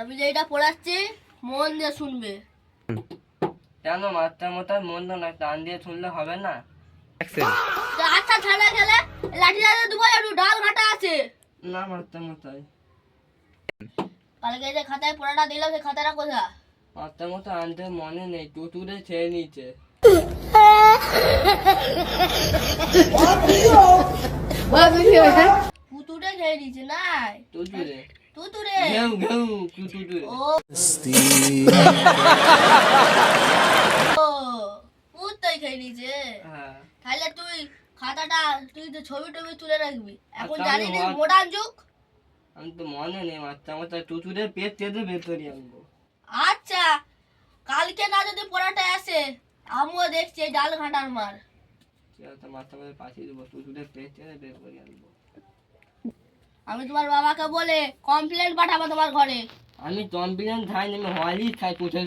আমি যেটা পড়াচ্ছি মন দিয়ে শুনবে। কেন মাস্টার মশাই মন না টান দিয়ে শুনলে হবে না? তো আচ্ছা ছেলে খেলে লাঠি দিয়ে দেবো, একটু ডাল ঘাটা আছে। না মাস্টার মশাই, কালকে যে খাতায় পড়াটা দিলাম সেই খাতাটা কোথায়? মাস্টার মশাই আনতে মনে নেই, টুটুরে ছেড়ে নিয়েছে। পুতুরে খেয়ে দিয়েছে নাই? টুটুরে তুতুরে ঘেউ ঘেউ টুটুরে। ও পুতুই খেয়ে দিয়েছে। হ্যাঁ তাহলে তুই খাতাটা তুই তো ছবি টবি তুলে রাখবি, এখন আচ্ছা, জানি আমি না মডার্ন যুগ। আমি তো মনে নেই মাস্টার মশাই, টুটুরে পেট টেতে বের করে আনবো। আচ্ছা কালকে না যদি পড়াটা আসে আমিও দেখছি এই ডাল ঘাটার মার। ঠিক আছে মাস্টার মশাই পাঠিয়ে দেবো, টুটুরে পেট টেতে বের করে আনবো। আমি তোমার বাবাকে বলে কমপ্লেন পাঠাবো তোমার ঘরে। আমি কমপ্লেন খাই না, আমি হলি খাই কোথায়